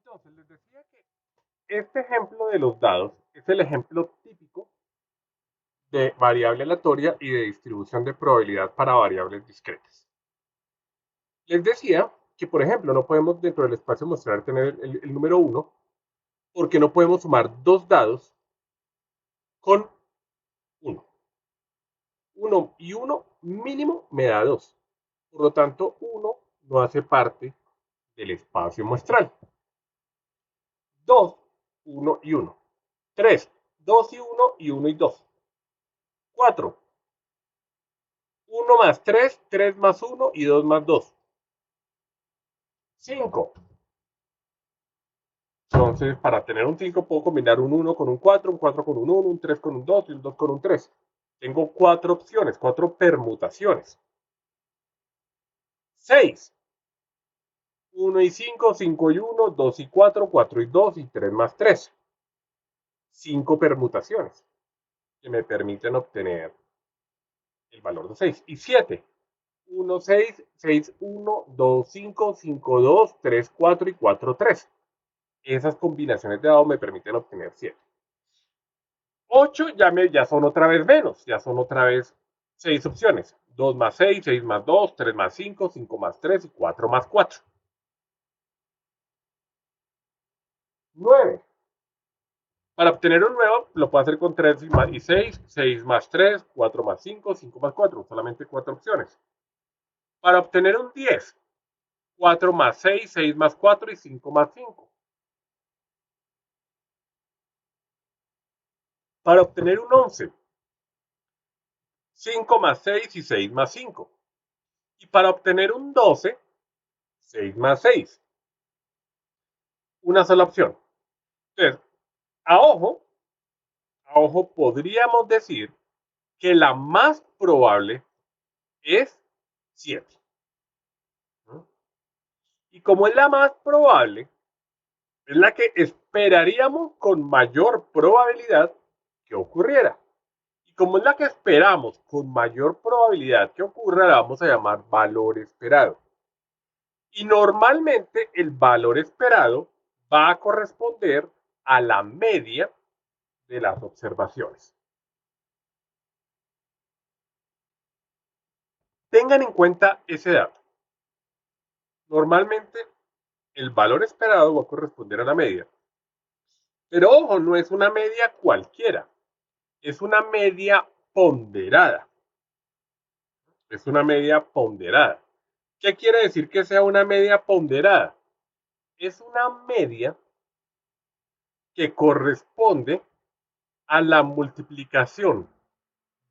Entonces, les decía que este ejemplo de los dados es el ejemplo típico de variable aleatoria y de distribución de probabilidad para variables discretas. Les decía que, por ejemplo, no podemos dentro del espacio mostrar tener el número 1 porque no podemos sumar dos dados con 1. 1 y 1 mínimo me da 2. Por lo tanto, 1 no hace parte del espacio muestral. 2, 1 y 1. 3, 2 y 1 y 1 y 2. 4, 1 más 3, 3 más 1 y 2 más 2. 5. Entonces, para tener un 5 puedo combinar un 1 con un 4, un 4 con un 1, un 3 con un 2 y un 2 con un 3. Tengo 4 opciones, 4 permutaciones. 6. 1 y 5, 5 y 1, 2 y 4, 4 y 2 y 3 más 3. 5 permutaciones que me permiten obtener el valor de 6. Y 7. 1, 6, 6, 1, 2, 5, 5, 2, 3, 4 y 4, 3. Esas combinaciones de dados me permiten obtener 7. 8 ya son otra vez menos, ya son otra vez 6 opciones. 2 más 6, 6 más 2, 3 más 5, 5 más 3 y 4 más 4. 9. Para obtener un 9 lo puedo hacer con 3 y 6, 6 más 3, 4 más 5, 5 más 4. Solamente 4 opciones. Para obtener un 10, 4 más 6, 6 más 4 y 5 más 5. Para obtener un 11, 5 más 6 y 6 más 5. Y para obtener un 12, 6 más 6. Una sola opción. Entonces, a ojo podríamos decir que la más probable es 7. Y como es la más probable, es la que esperaríamos con mayor probabilidad que ocurriera. Y como es la que esperamos con mayor probabilidad que ocurra, la vamos a llamar valor esperado. Y normalmente el valor esperado va a corresponder a la media de las observaciones. Tengan en cuenta ese dato. Normalmente el valor esperado va a corresponder a la media. Pero ojo, no es una media cualquiera, es una media ponderada. Es una media ponderada. ¿Qué quiere decir que sea una media ponderada? Es una media que corresponde a la multiplicación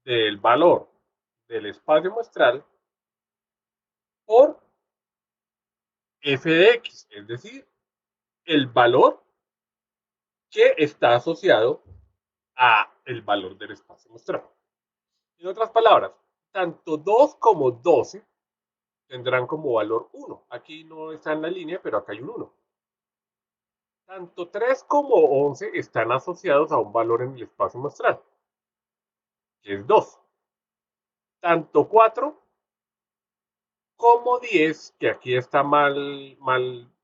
del valor del espacio muestral por f de x, es decir, el valor que está asociado a el valor del espacio muestral. En otras palabras, tanto 2 como 12 tendrán como valor 1. Aquí no está en la línea, pero acá hay un 1. Tanto 3 como 11 están asociados a un valor en el espacio muestral, que es 2. Tanto 4 como 10, que aquí está mal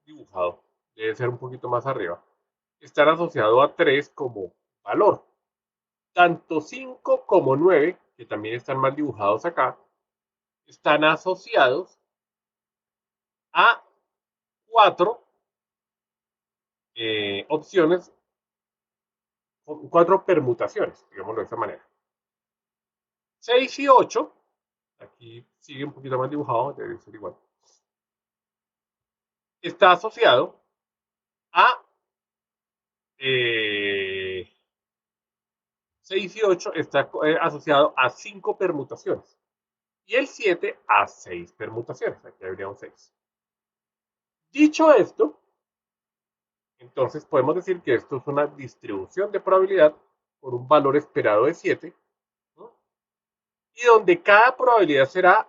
dibujado, debe ser un poquito más arriba, están asociados a 3 como valor. Tanto 5 como 9, que también están mal dibujados acá, están asociados a 4 opciones, 4 permutaciones, digámoslo de esta manera. 6 y 8, aquí sigue un poquito más dibujado, debe ser igual, está asociado a 6 y 8 está asociado a 5 permutaciones. Y el 7 a 6 permutaciones. Aquí habría un 6. Dicho esto, entonces podemos decir que esto es una distribución de probabilidad con un valor esperado de 7, ¿no? Y donde cada probabilidad será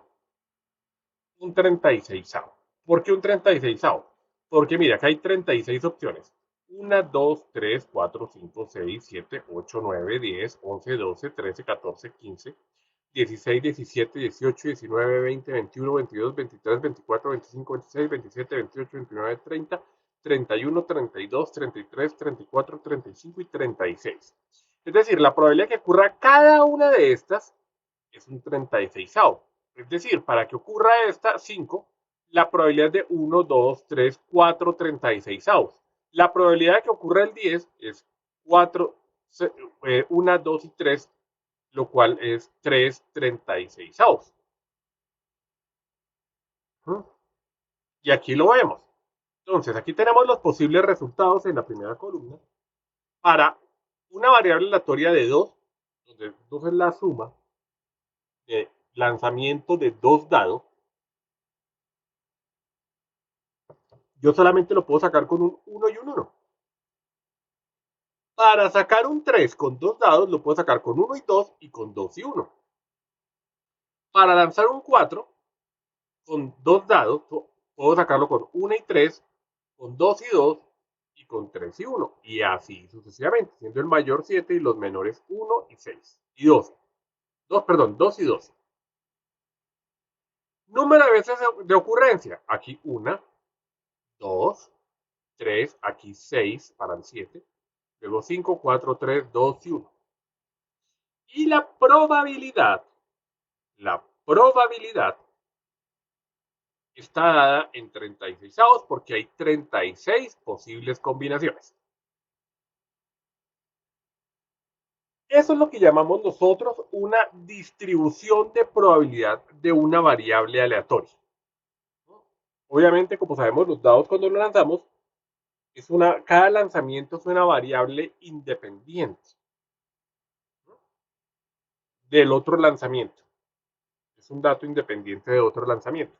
un 36avo. ¿Por qué un 36avo? Porque mira, acá hay 36 opciones. 1, 2, 3, 4, 5, 6, 7, 8, 9, 10, 11, 12, 13, 14, 15, 16, 17, 18, 19, 20, 21, 22, 23, 24, 25, 26, 27, 28, 29, 30, 31, 32, 33, 34, 35 y 36. Es decir, la probabilidad de que ocurra cada una de estas es un 36avo. Es decir, para que ocurra esta 5, la probabilidad de 1, 2, 3, 4, 36avos. La probabilidad de que ocurra el 10 es 4, 1, 2 y 3, lo cual es 3, 36avos. Y aquí lo vemos. Entonces, aquí tenemos los posibles resultados en la primera columna para una variable aleatoria de 2, donde 2 es la suma de lanzamiento de 2 dados. Yo solamente lo puedo sacar con un 1 y un 1. Para sacar un 3 con 2 dados, lo puedo sacar con 1 y 2 y con 2 y 1. Para lanzar un 4 con 2 dados, puedo sacarlo con 1 y 3, con 2 y 2 y con 3 y 1. Y así sucesivamente, siendo el mayor 7 y los menores 1 y 6 y 12. 2 y 12. Número de veces de ocurrencia. Aquí 1, 2, 3, aquí 6 para el 7. Luego 5, 4, 3, 2 y 1. Y la probabilidad está dada en 36avos porque hay 36 posibles combinaciones. Eso es lo que llamamos nosotros una distribución de probabilidad de una variable aleatoria. Obviamente, como sabemos, los dados cuando los lanzamos, cada lanzamiento es una variable independiente del otro lanzamiento. Es un dato independiente de otro lanzamiento.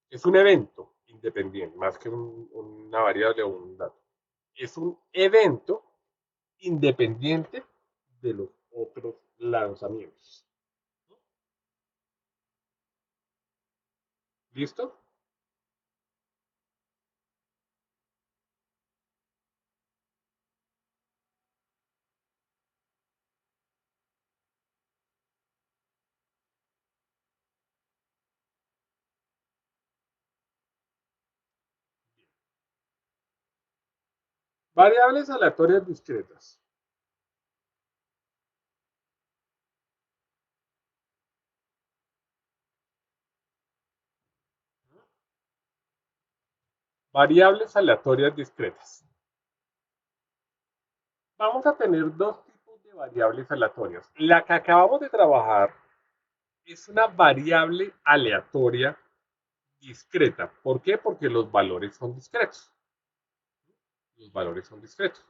Es un evento independiente, más que una variable o un dato. Es un evento independiente de los otros lanzamientos. ¿Listo? Variables aleatorias discretas. Variables aleatorias discretas. Vamos a tener dos tipos de variables aleatorias. La que acabamos de trabajar es una variable aleatoria discreta. ¿Por qué? Porque los valores son discretos. Los valores son discretos.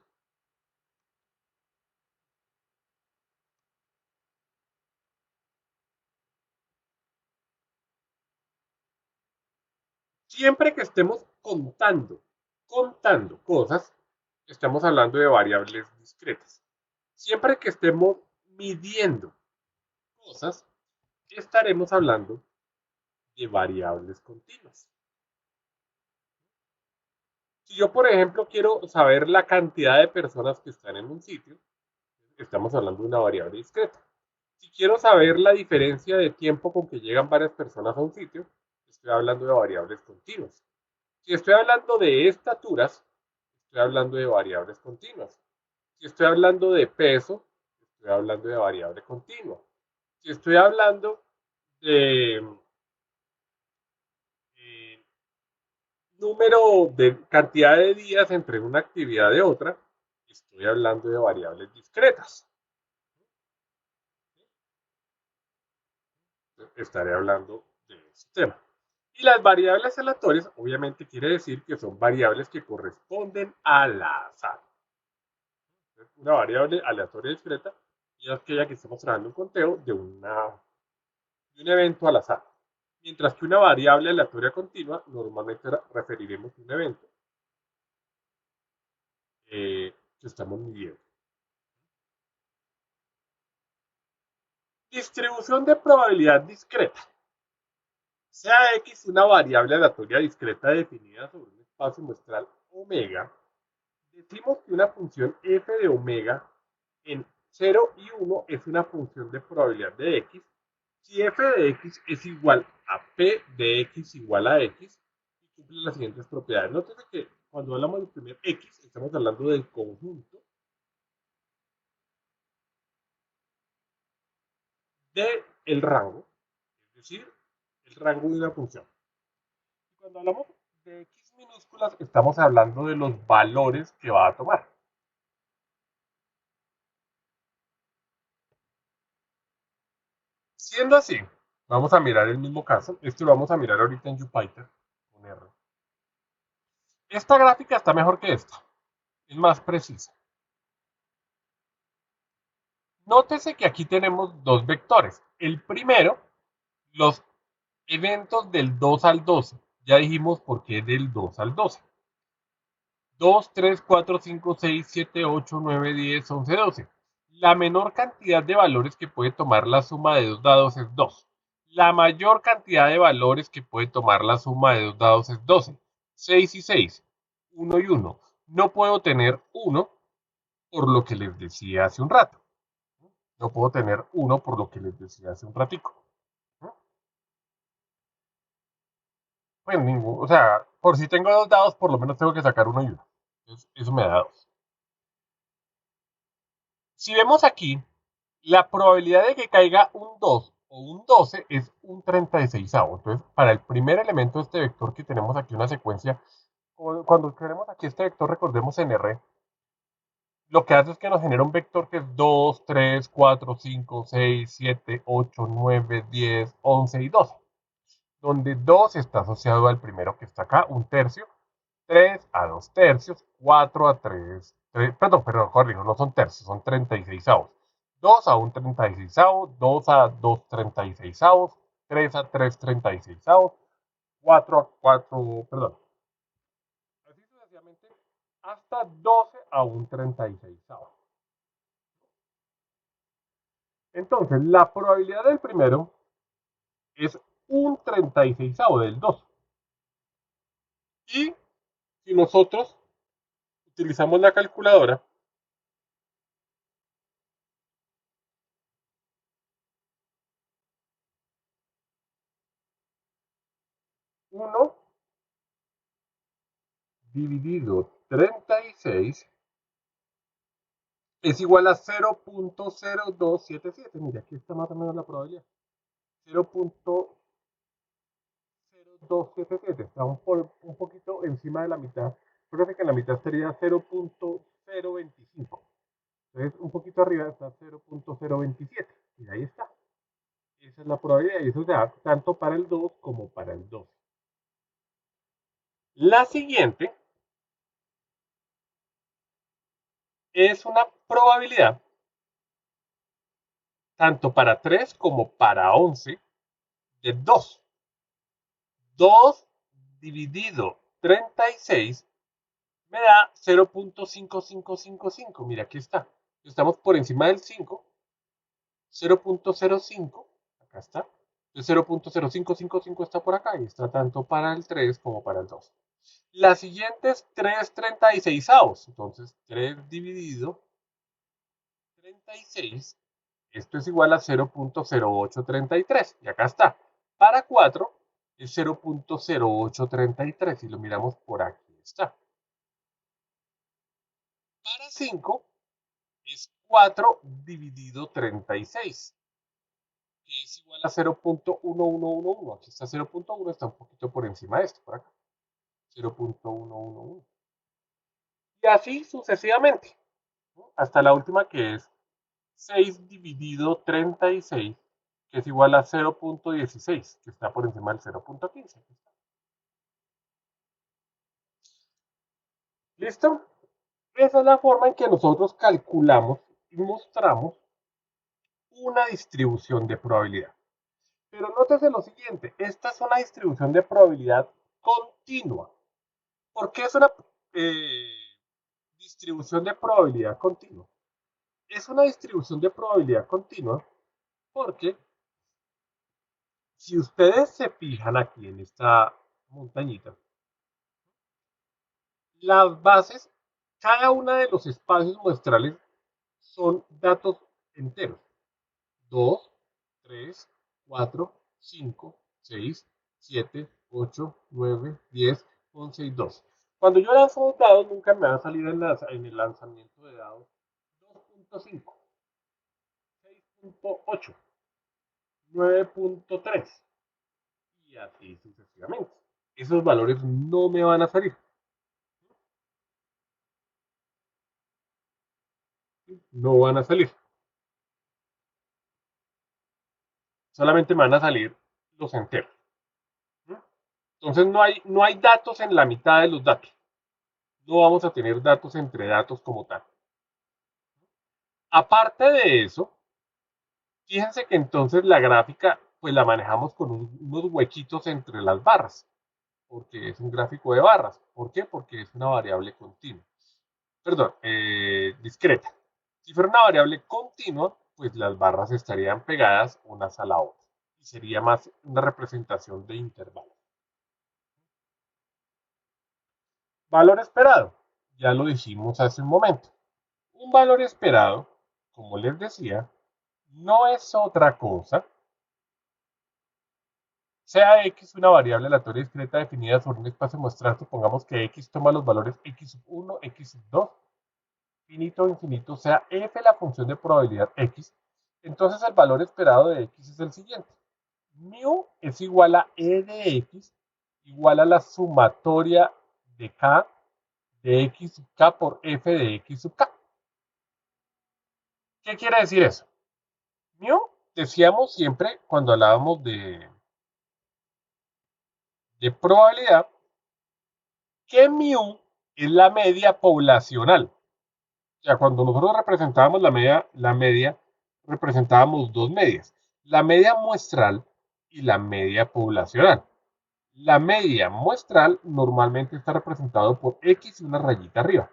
Siempre que estemos contando cosas, estamos hablando de variables discretas. Siempre que estemos midiendo cosas, estaremos hablando de variables continuas. Si yo, por ejemplo, quiero saber la cantidad de personas que están en un sitio, estamos hablando de una variable discreta. Si quiero saber la diferencia de tiempo con que llegan varias personas a un sitio, estoy hablando de variables continuas. Si estoy hablando de estaturas, estoy hablando de variables continuas. Si estoy hablando de peso, estoy hablando de variable continua. Si estoy hablando de número de cantidad de días entre una actividad y otra, estoy hablando de variables discretas. Estaré hablando de este tema. Y las variables aleatorias, obviamente, quiere decir que son variables que corresponden al azar. Una variable aleatoria discreta y es aquella que estamos trabajando un conteo de un evento al azar. Mientras que una variable aleatoria continua, normalmente referiremos a un evento que estamos midiendo. Distribución de probabilidad discreta. Sea X una variable aleatoria discreta definida sobre un espacio muestral omega, decimos que una función f de omega en 0 y 1 es una función de probabilidad de x si f de x es igual a p de x igual a x cumple las siguientes propiedades. Nótese que cuando hablamos del primer X, estamos hablando del conjunto del rango, es decir, el rango de una función. Y cuando hablamos de X minúsculas, estamos hablando de los valores que va a tomar. Siendo así, vamos a mirar el mismo caso. Este lo vamos a mirar ahorita en Jupyter con R. Esta gráfica está mejor que esta. Es más precisa. Nótese que aquí tenemos dos vectores. El primero, los eventos del 2 al 12. Ya dijimos por qué del 2 al 12. 2, 3, 4, 5, 6, 7, 8, 9, 10, 11, 12. La menor cantidad de valores que puede tomar la suma de dos dados es 2. La mayor cantidad de valores que puede tomar la suma de dos dados es 12. 6 y 6. 1 y 1. No puedo tener 1 por lo que les decía hace un rato. No puedo tener 1 por lo que les decía hace un ratico. Bueno, o sea, por si tengo dos dados, por lo menos tengo que sacar uno y uno. Entonces, eso me da 2. Si vemos aquí, la probabilidad de que caiga un 2 o un 12 es un 36avo. Entonces, para el primer elemento de este vector que tenemos aquí una secuencia, cuando queremos aquí este vector, recordemos en R, lo que hace es que nos genera un vector que es 2, 3, 4, 5, 6, 7, 8, 9, 10, 11 y 12. Donde 2 está asociado al primero que está acá, un tercio, 3 a 2 tercios, 4 a 3 perdón, corrijo, no son tercios, son 36avos. 2 a un 36avo, 2 a 2 36avos, 3 a 3 36avos, 4 a 4, perdón, así sucesivamente, hasta 12 a un 36avo. Entonces, la probabilidad del primero es un 36avo del 2. Y si nosotros utilizamos la calculadora, 1 dividido 36 es igual a 0.0277. Mira, aquí está más o menos la probabilidad. 0.0277. Está un poquito encima de la mitad. Creo que en la mitad sería 0.025. Entonces, un poquito arriba está 0.027. Y ahí está. Esa es la probabilidad. Y eso se da tanto para el 2 como para el 2. La siguiente es una probabilidad tanto para 3 como para 11 de 2. 2 dividido 36 me da 0.5555. Mira, aquí está. Estamos por encima del 5. 0.05. Acá está. El 0.0555 está por acá y está tanto para el 3 como para el 2. La siguiente es 3/36avos. Entonces, 3 dividido 36. Esto es igual a 0.0833. Y acá está. Para 4 es 0.0833. Y lo miramos por aquí. Está. Para 5 es 4 dividido 36, que es igual a 0.1111. Aquí está 0.1, está un poquito por encima de esto, por acá. 0.111. Y así sucesivamente, ¿no? Hasta la última que es 6 dividido 36, que es igual a 0.16, que está por encima del 0.15. ¿Listo? Esa es la forma en que nosotros calculamos y mostramos una distribución de probabilidad. Pero nótese lo siguiente, esta es una distribución de probabilidad continua. ¿Por qué es una eh, distribución de probabilidad continua? Es una distribución de probabilidad continua porque si ustedes se fijan aquí en esta montañita, las bases, cada una de los espacios muestrales son datos enteros. 2, 3, 4, 5, 6, 7, 8, 9, 10, 11 y 12. Cuando yo lanzo dos dados, nunca me va a salir en el lanzamiento de dados 2.5, 6.8, 9.3 y así sucesivamente. Esos valores no me van a salir. No van a salir. Solamente me van a salir los enteros. Entonces no hay datos en la mitad de los datos. No vamos a tener datos entre datos como tal. Aparte de eso, fíjense que entonces la gráfica pues la manejamos con unos huequitos entre las barras, porque es un gráfico de barras. ¿Por qué? Porque es una variable continua. Perdón, discreta. Si fuera una variable continua, pues las barras estarían pegadas unas a la otra y sería más una representación de intervalos. Valor esperado, ya lo dijimos hace un momento. Un valor esperado, como les decía, no es otra cosa, sea x una variable aleatoria discreta definida sobre un espacio muestral, supongamos que x toma los valores x1, x2, finito o infinito, sea f la función de probabilidad x, entonces el valor esperado de x es el siguiente. Mu es igual a e de x igual a la sumatoria de k de x sub k por f de x sub k. ¿Qué quiere decir eso? Mu, decíamos siempre cuando hablábamos de probabilidad, que mu es la media poblacional. O sea, cuando nosotros representábamos la media representábamos dos medias, la media muestral y la media poblacional. La media muestral normalmente está representado por x y una rayita arriba.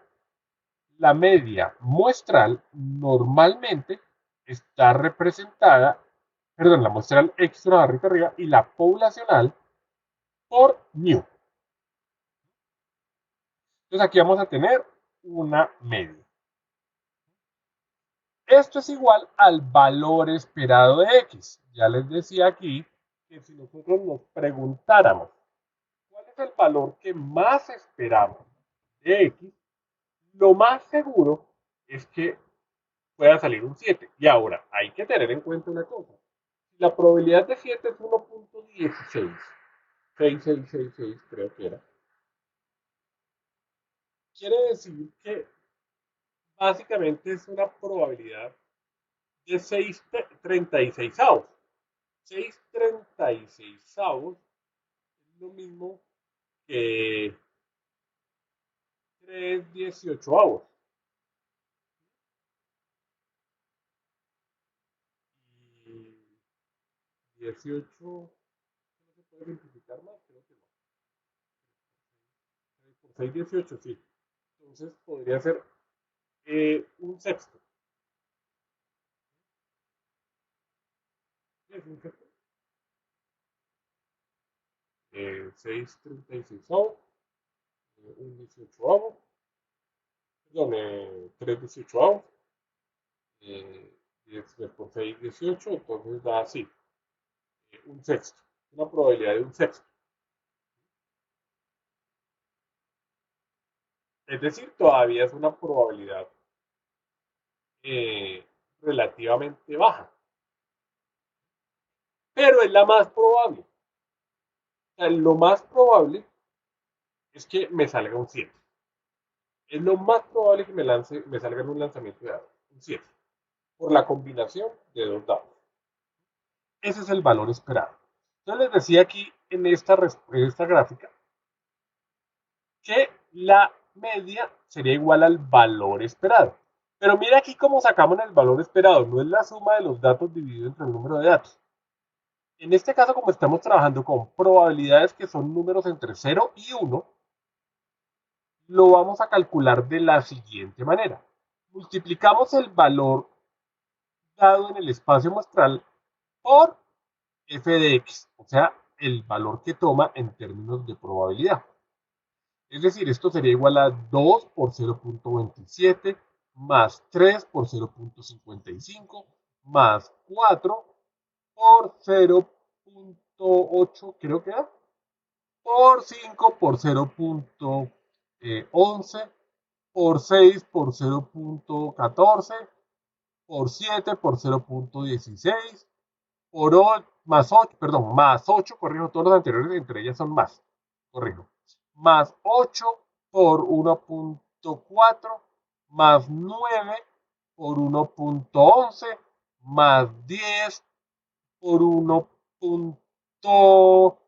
La media muestral normalmente está representada, perdón, la muestral x una barrita arriba y la poblacional por mu. Entonces aquí vamos a tener una media. Esto es igual al valor esperado de x. Ya les decía aquí que si nosotros nos preguntáramos cuál es el valor que más esperamos de x, lo más seguro es que pueda salir un 7. Y ahora, hay que tener en cuenta una cosa. Si la probabilidad de 7 es 1.16, 6666 creo que era, quiere decir que básicamente es una probabilidad de 6,36 avos. 6,36 avos es lo mismo que 3,18 avos. Y 18 no se puede simplificar más, creo que no. 3 por 6, 18, sí. Entonces podría ser un sexto. ¿Qué es un sexto? 6,36 avos, un 18 avos, perdón, 3,18 avos, 10 por 6, 18, entonces da así, un sexto, una probabilidad de un sexto. Es decir, todavía es una probabilidad eh, relativamente baja, pero es la más probable. O sea, lo más probable es que me salga un 7. Es lo más probable que me salga en un lanzamiento de dados, un 7, por la combinación de dos dados. Ese es el valor esperado. Yo les decía aquí en esta gráfica que la media sería igual al valor esperado. Pero mira aquí cómo sacamos el valor esperado. No es la suma de los datos dividido entre el número de datos. En este caso, como estamos trabajando con probabilidades que son números entre 0 y 1, lo vamos a calcular de la siguiente manera. Multiplicamos el valor dado en el espacio muestral por f de x, o sea, el valor que toma en términos de probabilidad. Es decir, esto sería igual a 2 por 0.27 más 3 por 0.55 más 4 por 0.8, creo que era. por 5 por 0.11, por 6 por 0.14, por 7 por 0.16, por 8, más 8, perdón, más 8, corrijo, todos los anteriores, entre ellas son más, corrijo, más 8 por 1.4, más 9 por 1.11, más 10 por 1.0,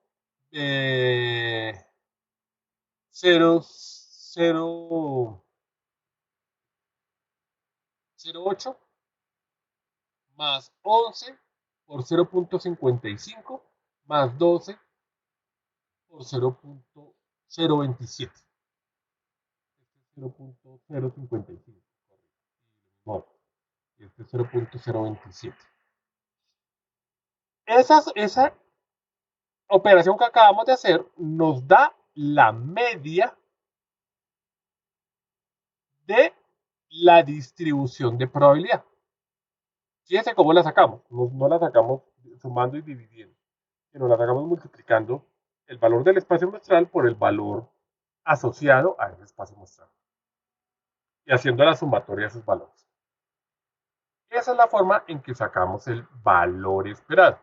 0.08, más 11 por 0.55, más 12 por 0.027. 0.055. No, este es 0.027. Esa operación que acabamos de hacer nos da la media de la distribución de probabilidad. Fíjense cómo la sacamos. No la sacamos sumando y dividiendo, sino la sacamos multiplicando el valor del espacio muestral por el valor asociado a ese espacio muestral y haciendo la sumatoria de esos valores. Esa es la forma en que sacamos el valor esperado.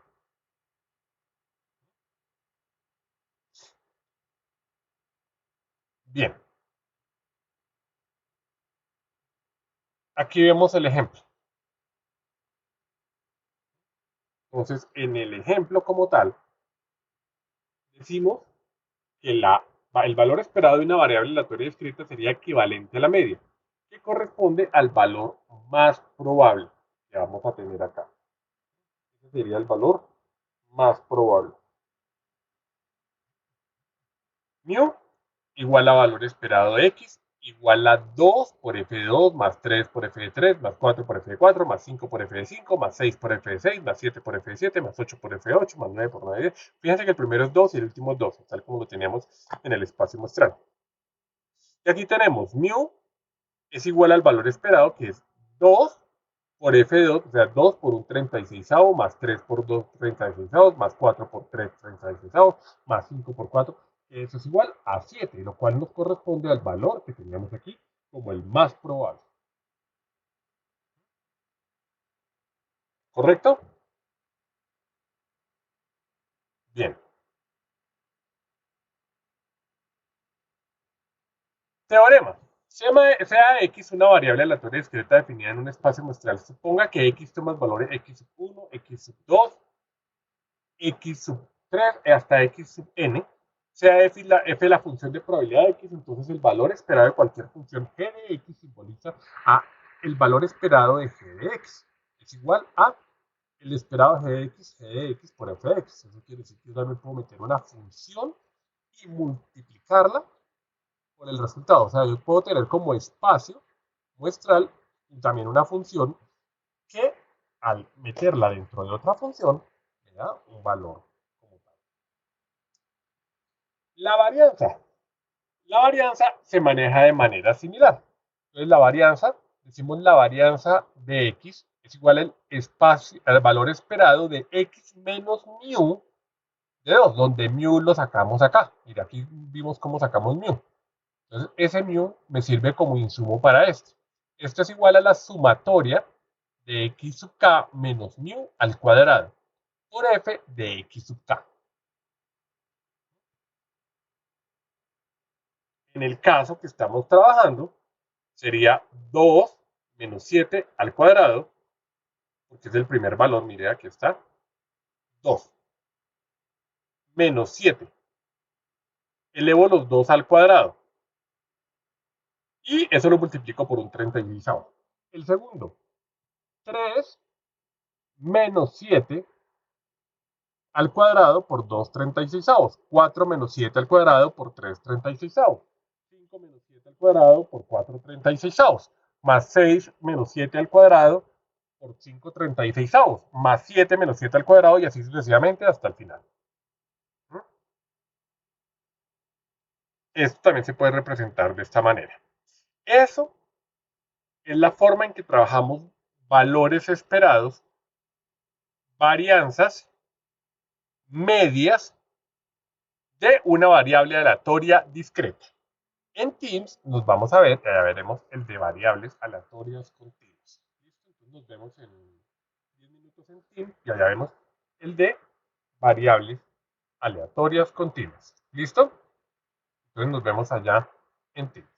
Bien. Aquí vemos el ejemplo. Entonces, en el ejemplo como tal, decimos que el valor esperado de una variable aleatoria descrita sería equivalente a la media, que corresponde al valor más probable que vamos a tener acá. Ese sería el valor más probable. Mu igual a valor esperado de x igual a 2 por f de 2 más 3 por f de 3 más 4 por f de 4 más 5 por f de 5 más 6 por f de 6 más 7 por f de 7 más 8 por f de 8 más 9 por 9 de 10. Fíjense que el primero es 2 y el último es 2, tal como lo teníamos en el espacio muestral. Y aquí tenemos mu es igual al valor esperado, que es 2 por f de 2, o sea, 2 por un 36 más 3 por 2 36 más 4 por 3 36 más 5 por 4, eso es igual a 7, lo cual nos corresponde al valor que teníamos aquí como el más probable. ¿Correcto? Bien. Teorema. Sea x una variable aleatoria discreta definida en un espacio muestral. Suponga que x toma valores x sub 1, x sub 2, x sub 3 hasta x sub n, sea f la función de probabilidad de x, entonces el valor esperado de cualquier función g de x simboliza a el valor esperado de g de x. Es igual a el esperado g de x por f de x. Eso quiere decir que yo también puedo meter una función y multiplicarla por el resultado. O sea, yo puedo tener como espacio muestral también una función que al meterla dentro de otra función me da un valor como tal. La varianza. La varianza se maneja de manera similar. Entonces la varianza, decimos la varianza de x es igual al valor esperado de x menos mu de 2, donde mu lo sacamos acá. Mira, aquí vimos cómo sacamos mu. Entonces ese mu me sirve como insumo para esto. Esto es igual a la sumatoria de x sub k menos mu al cuadrado por f de x sub k. En el caso que estamos trabajando, sería 2 menos 7 al cuadrado, porque es el primer valor, mire, aquí está, 2, menos 7. Elevo los 2 al cuadrado, y eso lo multiplico por un 36. El segundo, 3 menos 7 al cuadrado por 2 36. 4 menos 7 al cuadrado por 3 36. 5 menos 7 al cuadrado por 4 36. Más 6 menos 7 al cuadrado por 5 36. Más 7 menos 7 al cuadrado y así sucesivamente hasta el final. Esto también se puede representar de esta manera. Eso es la forma en que trabajamos valores esperados, varianzas, medias de una variable aleatoria discreta. En Teams nos vamos a ver, ya veremos el de variables aleatorias continuas. ¿Listo? Entonces nos vemos en 10 minutos en Teams y allá vemos el de variables aleatorias continuas. ¿Listo? Entonces nos vemos allá en Teams.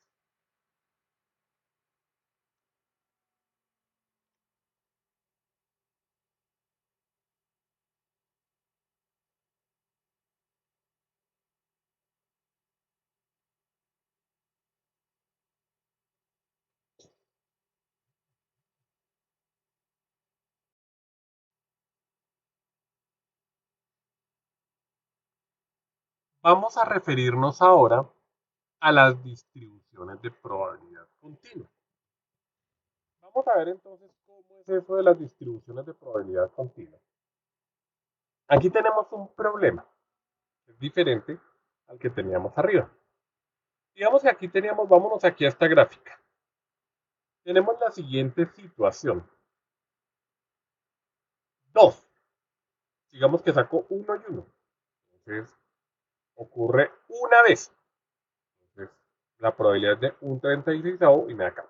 Vamos a referirnos ahora a las distribuciones de probabilidad continua. Vamos a ver entonces cómo es eso de las distribuciones de probabilidad continua. Aquí tenemos un problema, es diferente al que teníamos arriba. Digamos que aquí teníamos, vámonos aquí a esta gráfica. Tenemos la siguiente situación. 2. Digamos que saco 1 y 1. Entonces, ocurre una vez. Entonces, la probabilidad es de un 36 y me da acá.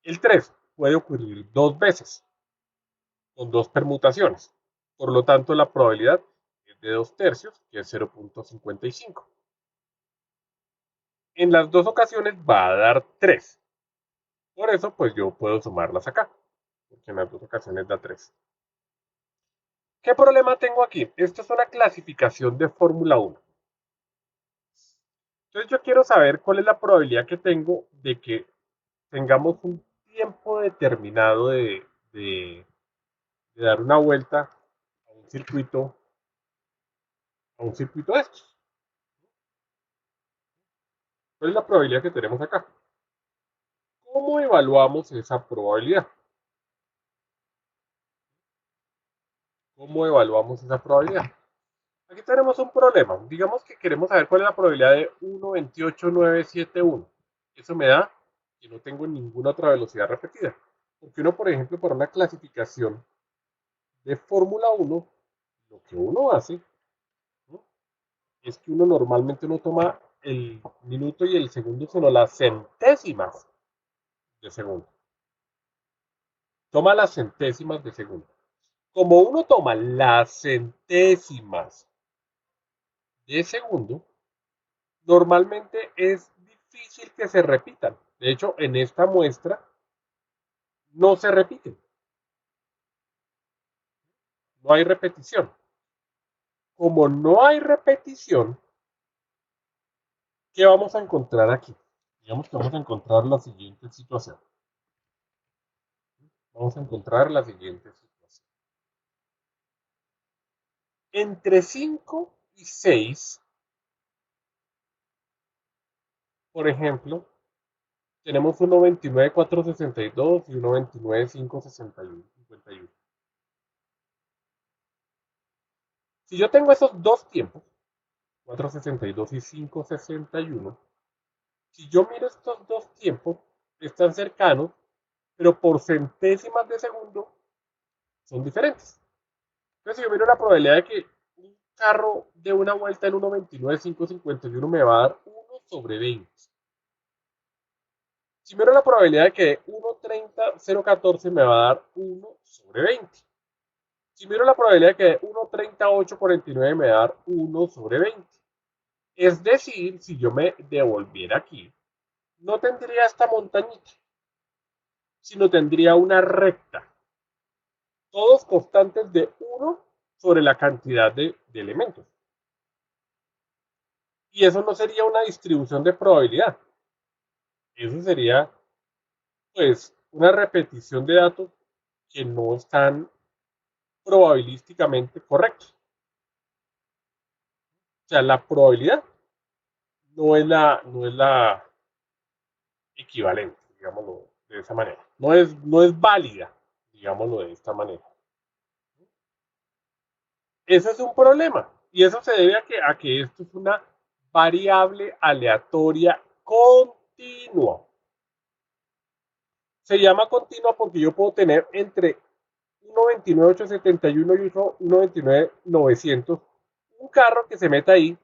El 3 puede ocurrir 2 veces, con 2 permutaciones. Por lo tanto, la probabilidad es de 2 tercios, que es 0.55. En las 2 ocasiones va a dar 3. Por eso, pues yo puedo sumarlas acá, porque en las 2 ocasiones da 3. ¿Qué problema tengo aquí? Esto es una clasificación de Fórmula 1. Entonces yo quiero saber cuál es la probabilidad que tengo de que tengamos un tiempo determinado de dar una vuelta a un circuito de estos. ¿Cuál es la probabilidad que tenemos acá? ¿Cómo evaluamos esa probabilidad? ¿Cómo evaluamos esa probabilidad? Aquí tenemos un problema. Digamos que queremos saber cuál es la probabilidad de 1,28971. Eso me da que no tengo ninguna otra velocidad repetida. Porque uno, por ejemplo, para una clasificación de Fórmula 1, lo que uno hace, ¿no?, es que uno normalmente no toma el minuto y el segundo, sino las centésimas de segundo. Toma las centésimas de segundo. Como uno toma las centésimas de segundo, normalmente es difícil que se repitan. De hecho, en esta muestra no se repiten. No hay repetición. Como no hay repetición, ¿qué vamos a encontrar aquí? Digamos que vamos a encontrar la siguiente situación. Vamos a encontrar la siguiente situación. Entre 5 y 6, por ejemplo, tenemos 1,29,462 y 1,29,561. Si yo tengo esos dos tiempos, 462 y 561, si yo miro estos dos tiempos, están cercanos, pero por centésimas de segundo son diferentes. Entonces, si yo miro la probabilidad de que un carro dé una vuelta en 1,29,551 me va a dar 1 sobre 20. Si miro la probabilidad de que 1,30,014 me va a dar 1 sobre 20. Si miro la probabilidad de que 1,38,49 me va a dar 1 sobre 20. Es decir, si yo me devolviera aquí, no tendría esta montañita, sino tendría una recta. Todos constantes de 1 sobre la cantidad de elementos. Y eso no sería una distribución de probabilidad. Eso sería, pues, una repetición de datos que no están probabilísticamente correctos. O sea, la probabilidad no es la equivalente, digámoslo de esa manera. No es válida, digámoslo de esta manera. Ese es un problema. Y eso se debe a que esto es una variable aleatoria continua. Se llama continua porque yo puedo tener entre 1,29,871 y 1,29,900 un carro que se meta ahí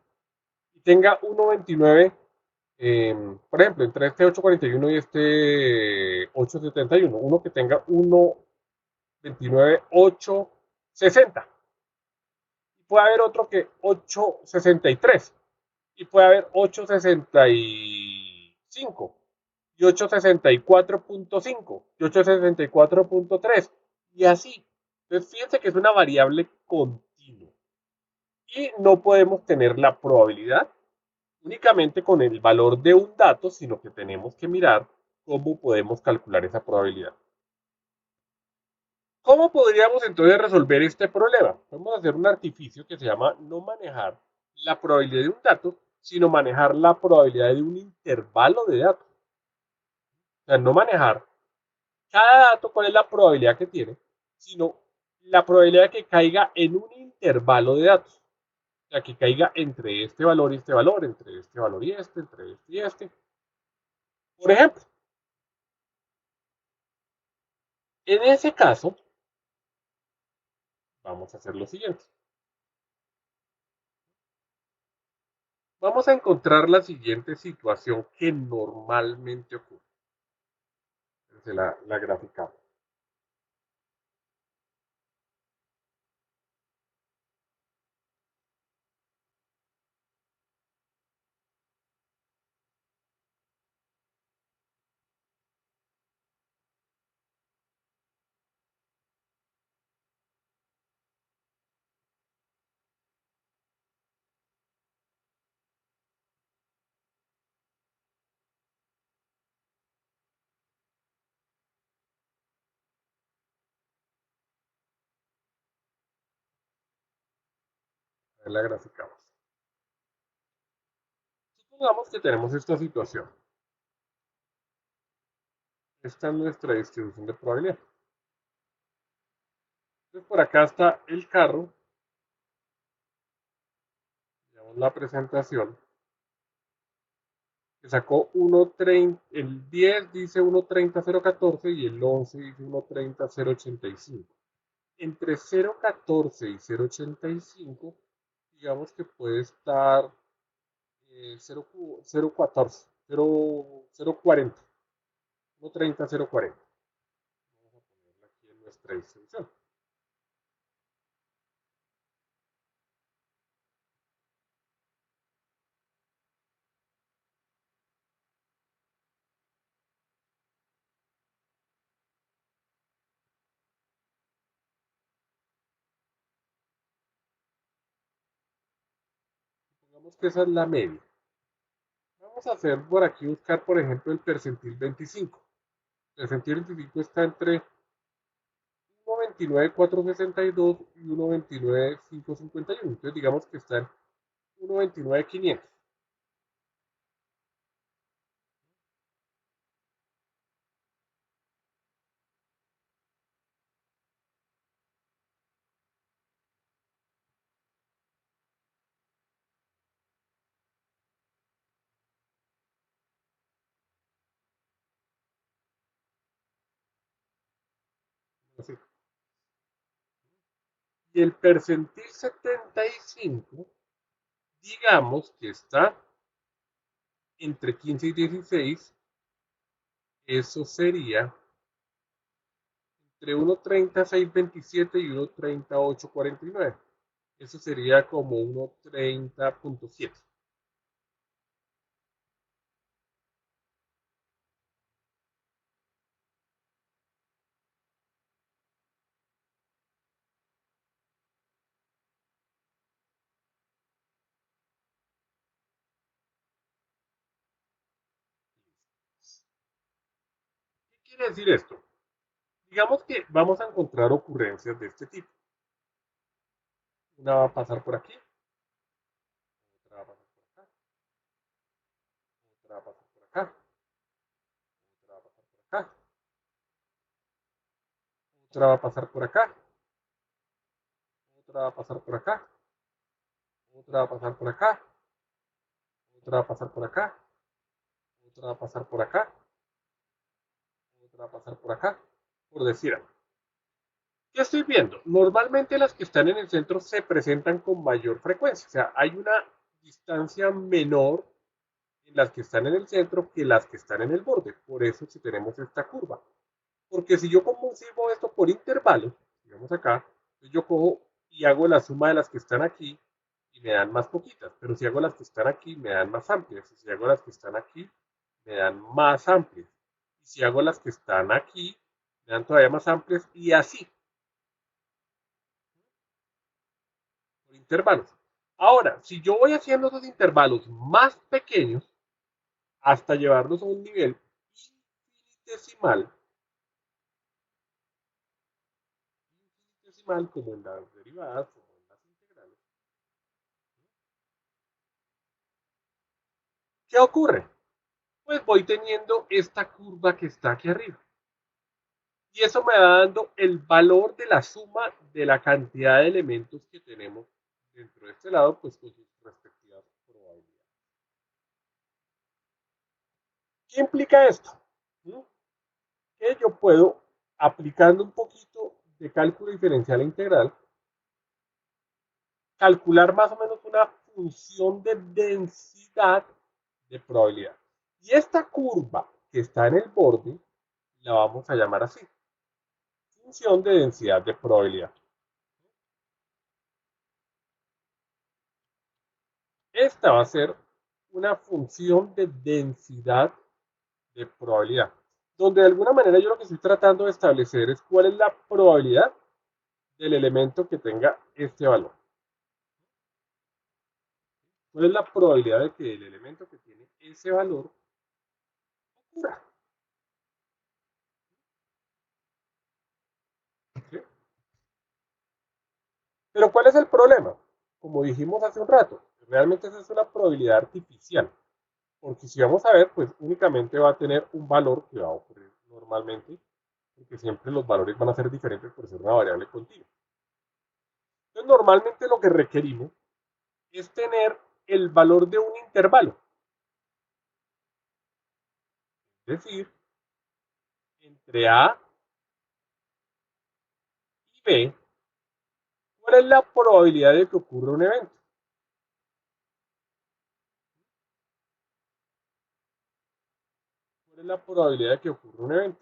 tenga 1.29, por ejemplo, entre este 8.41 y este 8.71, uno que tenga 1.29.860. Y puede haber otro que 8.63. Y puede haber 8.65 y 8.64.5 y 8.64.3 y así. Entonces fíjense que es una variable continua y no podemos tener la probabilidad únicamente con el valor de un dato, sino que tenemos que mirar cómo podemos calcular esa probabilidad. ¿Cómo podríamos entonces resolver este problema? Podemos hacer un artificio que se llama no manejar la probabilidad de un dato, sino manejar la probabilidad de un intervalo de datos. O sea, no manejar cada dato cuál es la probabilidad que tiene, sino la probabilidad de que caiga en un intervalo de datos. O sea, que caiga entre este valor y este valor, entre este valor y este, entre este y este. Por ejemplo, en ese caso, vamos a hacer lo siguiente. Vamos a encontrar la siguiente situación que normalmente ocurre. La graficamos. La graficamos. Supongamos que tenemos esta situación. Esta es nuestra distribución de probabilidad. Entonces por acá está el carro, digamos la presentación, que sacó 1.30, el 10 dice 1.30.014 y el 11 dice 1.30.085. Entre 0.14 y 0.85, digamos que puede estar 0.14, 0.40, 1.30, 0.40. Vamos a ponerla aquí en nuestra distribución. Supongamos que esa es la media. Vamos a hacer por aquí, buscar por ejemplo el percentil 25. El percentil 25 está entre 1.29.462 y 1.29.551. Entonces digamos que está en 1.29.500. Así. Y el percentil 75, digamos que está entre 15 y 16. Eso sería entre 1.30.627 y 1.30.849. Eso sería como 1.30.7. ¿Qué quiere decir esto? Digamos que vamos a encontrar ocurrencias de este tipo. Una va a pasar por aquí, otra va a pasar por acá, otra va a pasar por acá, otra va a pasar por acá, otra va a pasar por acá, otra va a pasar por acá, otra va a pasar por acá, otra va a pasar por acá, otra va a pasar por acá, otra va a pasar por acá, por decir algo. ¿Qué estoy viendo? Normalmente las que están en el centro se presentan con mayor frecuencia, o sea, hay una distancia menor en las que están en el centro que las que están en el borde. Por eso si tenemos esta curva. Porque si yo concibo esto por intervalos, digamos acá, yo cojo y hago la suma de las que están aquí y me dan más poquitas. Pero si hago las que están aquí, me dan más amplias. Y si hago las que están aquí, me dan más amplias. Y si hago las que están aquí, me dan todavía más amplias y así, por intervalos. Ahora, si yo voy haciendo esos intervalos más pequeños hasta llevarlos a un nivel infinitesimal, como en las derivadas, como en las integrales, ¿qué ocurre? Pues voy teniendo esta curva que está aquí arriba. Y eso me va dando el valor de la suma de la cantidad de elementos que tenemos dentro de este lado, pues con sus respectivas probabilidades. ¿Qué implica esto? Que yo puedo, aplicando un poquito de cálculo diferencial e integral, calcular más o menos una función de densidad de probabilidad. Y esta curva que está en el borde la vamos a llamar así, función de densidad de probabilidad. Esta va a ser una función de densidad de probabilidad, donde de alguna manera yo lo que estoy tratando de establecer es cuál es la probabilidad del elemento que tenga este valor. ¿Cuál es la probabilidad de que el elemento que tiene ese valor ocurra? ¿Sí? Pero ¿cuál es el problema? Como dijimos hace un rato, realmente esa es una probabilidad artificial. Porque si vamos a ver, pues únicamente va a tener un valor que va a ocurrir normalmente, porque siempre los valores van a ser diferentes por ser una variable continua. Entonces, normalmente lo que requerimos es tener el valor de un intervalo. Es decir, entre A y B, ¿cuál es la probabilidad de que ocurra un evento? ¿Cuál es la probabilidad de que ocurra un evento?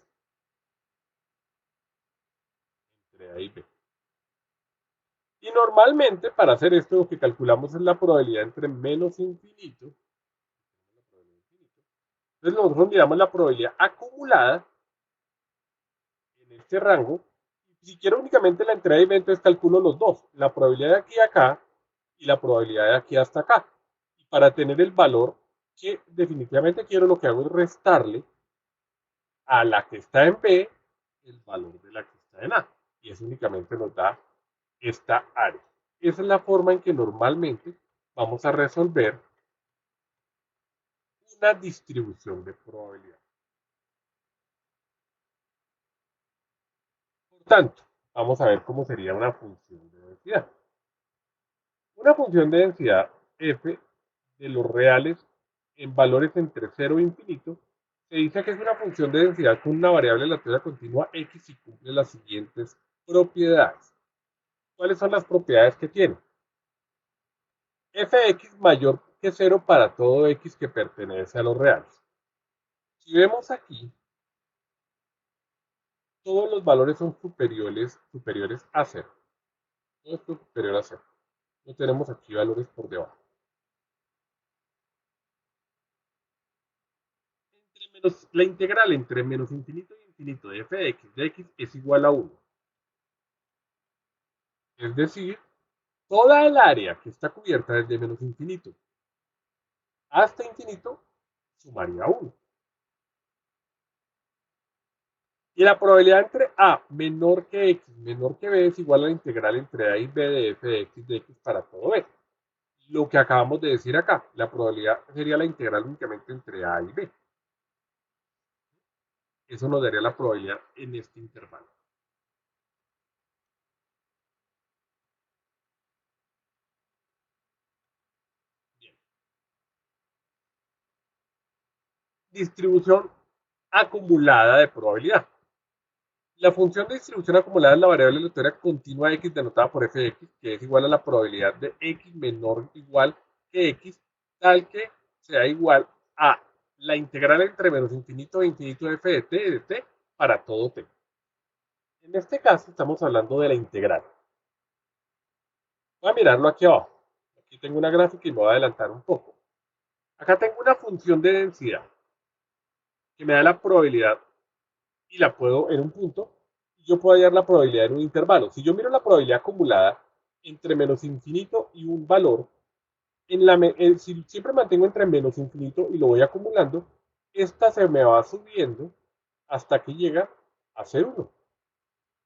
Entre A y B. Y normalmente para hacer esto lo que calculamos es la probabilidad entre menos infinito. Entonces nosotros miramos la probabilidad acumulada en este rango. Si quiero únicamente la entrada y evento, entonces calculo los dos, la probabilidad de aquí a acá y la probabilidad de aquí hasta acá. Y para tener el valor que definitivamente quiero, lo que hago es restarle a la que está en B el valor de la que está en A. Y eso únicamente nos da esta área. Esa es la forma en que normalmente vamos a resolver una distribución de probabilidad. Por tanto, vamos a ver cómo sería una función de densidad. Una función de densidad f de los reales en valores entre 0 e infinito se dice que es una función de densidad con una variable aleatoria continua x y cumple las siguientes propiedades. ¿Cuáles son las propiedades que tiene? F de x mayor que 0 para todo x que pertenece a los reales. Si vemos aquí, todos los valores son superiores a 0. Todo esto es superior a 0. No tenemos aquí valores por debajo. La integral entre menos infinito y infinito de f de x es igual a 1. Es decir, toda el área que está cubierta desde menos infinito hasta infinito sumaría 1. Y la probabilidad entre a menor que x menor que b es igual a la integral entre a y b de f de x para todo b. Lo que acabamos de decir acá, la probabilidad sería la integral únicamente entre a y b. Eso nos daría la probabilidad en este intervalo. Bien. Distribución acumulada de probabilidad. La función de distribución acumulada es la variable aleatoria continua x denotada por f de x, que es igual a la probabilidad de x menor o igual que x tal que sea igual a la integral entre menos infinito e infinito f de t para todo t. En este caso estamos hablando de la integral. Voy a mirarlo aquí abajo. Aquí tengo una gráfica y me voy a adelantar un poco. Acá tengo una función de densidad que me da la probabilidad y la puedo en un punto. Y yo puedo hallar la probabilidad en un intervalo. Si yo miro la probabilidad acumulada entre menos infinito y un valor, si siempre mantengo entre menos infinito y lo voy acumulando, esta se me va subiendo hasta que llega a ser 1.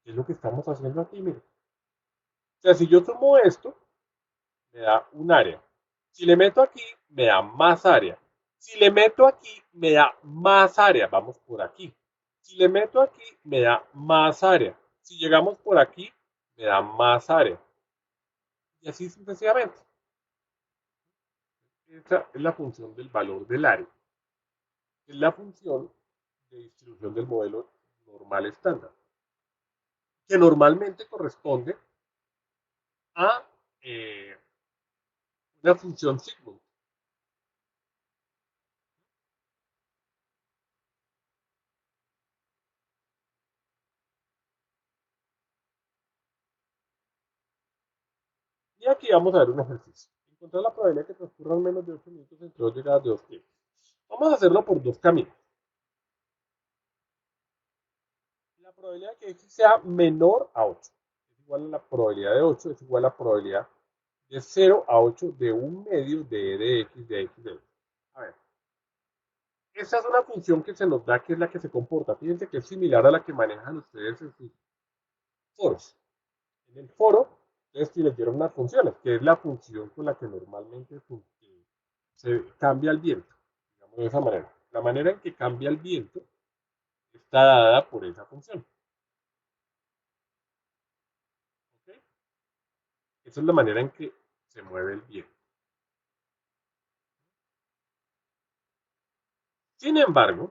Es lo que estamos haciendo aquí, miren. O sea, si yo sumo esto, me da un área. Si le meto aquí, me da más área. Si le meto aquí, me da más área. Vamos por aquí. Si le meto aquí, me da más área. Si llegamos por aquí, me da más área. Y así sucesivamente. Esta es la función del valor del área. Es la función de distribución del modelo normal estándar, que normalmente corresponde a una función sigmoid. Y aquí vamos a ver un ejercicio. Encontrar la probabilidad que transcurran menos de 8 minutos entre dos llegadas de dos tiempos. Vamos a hacerlo por dos caminos. La probabilidad de que x sea menor a 8 es igual a la probabilidad de 8, es igual a la probabilidad de 0 a 8 de un medio de e de x de x de 8. A ver, esta es una función que se nos da, que es la que se comporta. Fíjense que es similar a la que manejan ustedes en sus foros. En el foro, ustedes les dieron unas funciones, que es la función con la que normalmente se cambia el viento, digamos de esa manera. La manera en que cambia el viento está dada por esa función. ¿Okay? Esa es la manera en que se mueve el viento. Sin embargo,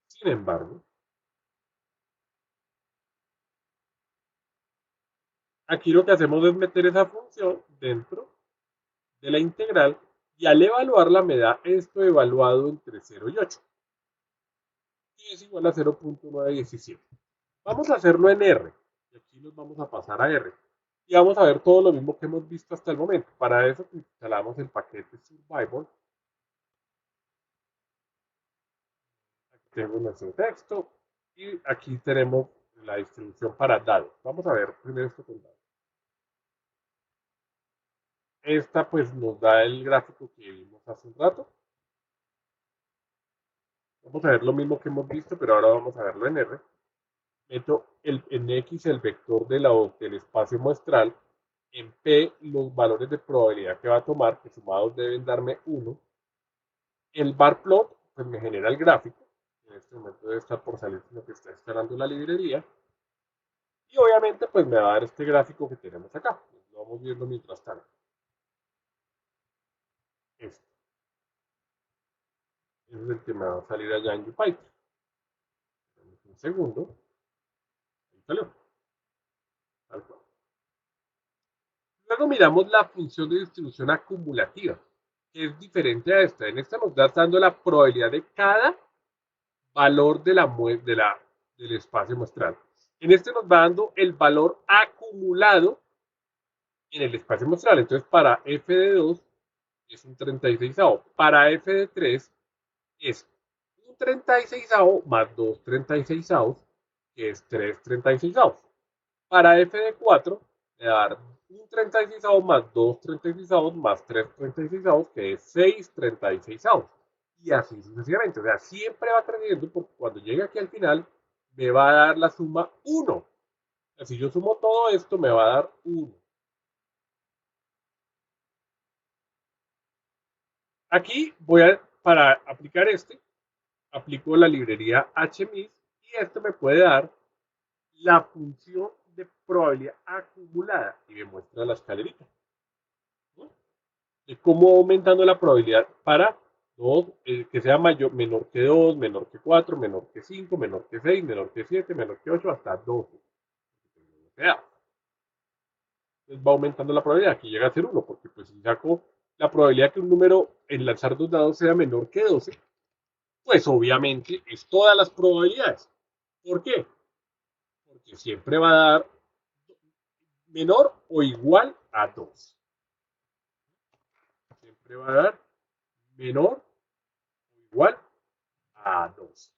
sin embargo, aquí lo que hacemos es meter esa función dentro de la integral y al evaluarla me da esto evaluado entre 0 y 8, que es igual a 0.917. Vamos a hacerlo en R. Y aquí nos vamos a pasar a R. Y vamos a ver todo lo mismo que hemos visto hasta el momento. Para eso instalamos el paquete Survival. Aquí tenemos nuestro texto. Y aquí tenemos la distribución para dados. Vamos a ver primero esto con dados. Esta pues nos da el gráfico que vimos hace un rato. Vamos a ver lo mismo que hemos visto, pero ahora vamos a verlo en R. Meto en X el vector del espacio muestral, en P los valores de probabilidad que va a tomar, que sumados deben darme 1. El bar plot pues me genera el gráfico. En este momento debe estar por salir lo que está instalando la librería. Y obviamente pues me va a dar este gráfico que tenemos acá. Lo vamos viendo mientras tanto. Este. Ese es el que me va a salir allá en Jupyter. Un segundo. Ahí salió. Tal cual. Luego miramos la función de distribución acumulativa, que es diferente a esta. En esta nos está dando la probabilidad de cada valor del espacio muestral. En este nos va dando el valor acumulado en el espacio muestral. Entonces, para f de 2 es un 36. Para f de 3 es un 36 más 2 36, que es 3 36. Para f de 4 le va a dar un 36 más 2 36 más 3 36, que es 6 36. Y así sucesivamente. O sea, siempre va creciendo porque cuando llegue aquí al final me va a dar la suma 1. O sea, si yo sumo todo esto me va a dar 1. Aquí para aplicar aplico la librería HMIS y esto me puede dar la función de probabilidad acumulada y me muestra la escalerita, ¿no? De cómo aumentando la probabilidad para 2, que sea menor que 2, menor que 4, menor que 5, menor que 6, menor que 7, menor que 8, hasta 12. Entonces va aumentando la probabilidad. Aquí llega a ser 1, porque pues si saco la probabilidad que un número en lanzar dos dados sea menor que 12, pues obviamente es todas las probabilidades. ¿Por qué? Porque siempre va a dar menor o igual a 2. Siempre va a dar menor o igual a 2.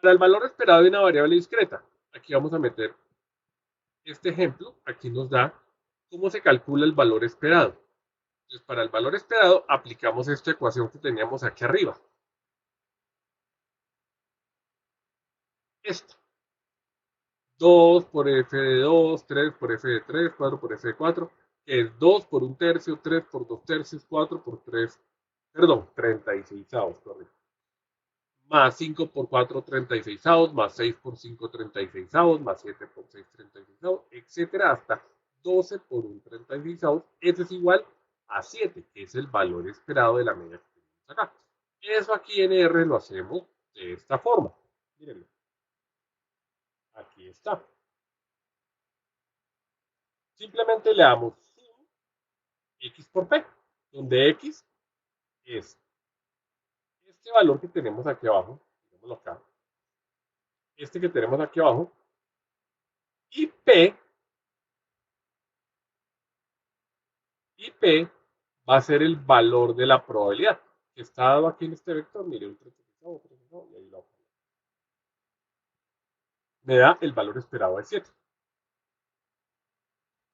Para el valor esperado de una variable discreta, aquí vamos a meter este ejemplo. Aquí nos da cómo se calcula el valor esperado. Entonces, para el valor esperado, aplicamos esta ecuación que teníamos aquí arriba. Esta. 2 por f de 2, 3 por f de 3, 4 por f de 4, que es 2 por 1 tercio, 3 por 2 tercios, 4 por 3, perdón, 36 avos, correcto. Más 5 por 4, 36 avos, más 6 por 5, 36 avos, más 7 por 6, 36 avos, etcétera, hasta 12 por 1, 36 avos. Eso es igual a 7, que es el valor esperado de la media que tenemos acá. Eso aquí en R lo hacemos de esta forma. Mírenlo. Aquí está. Simplemente le damos sum x por p, donde x es este valor que tenemos aquí abajo, digámoslo acá, este que tenemos aquí abajo, y p va a ser el valor de la probabilidad que está dado aquí en este vector. Mire, un 36, y ahí lo me da el valor esperado de 7.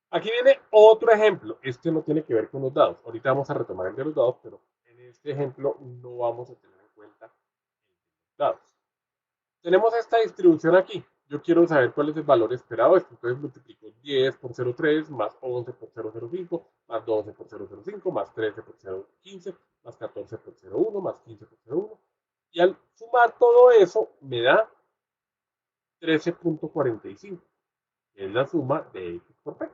Aquí viene otro ejemplo. Este no tiene que ver con los dados. Ahorita vamos a retomar el de los dados, pero en este ejemplo no vamos a tener en cuenta los dados. Tenemos esta distribución aquí. Yo quiero saber cuál es el valor esperado. Entonces multiplico 10 por 0,3 más 11 por 0,05 más 12 por 0,05 más 13 por 0,15 más 14 por 0,1 más 15 por 0,1. Y al sumar todo eso me da 13.45, que es la suma de x por p.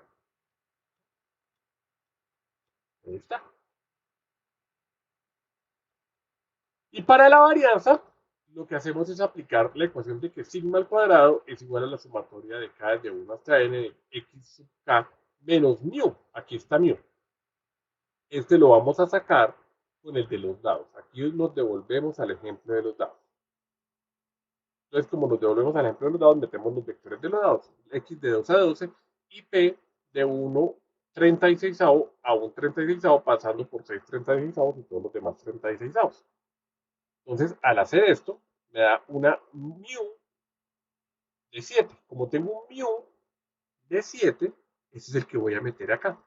Ahí está. Y para la varianza, lo que hacemos es aplicar la ecuación de que sigma al cuadrado es igual a la sumatoria de k desde 1 hasta n de x sub k menos mu. Aquí está mu. Este lo vamos a sacar con el de los dados. Aquí nos devolvemos al ejemplo de los dados. Entonces, como nos devolvemos al ejemplo de los dados, metemos los vectores de los dados. X de 2 a 12 y P de 1 36 a un 36 pasando por 6 36 y todos los demás 36. Entonces, al hacer esto, me da una mu de 7. Como tengo un mu de 7, ese es el que voy a meter acá.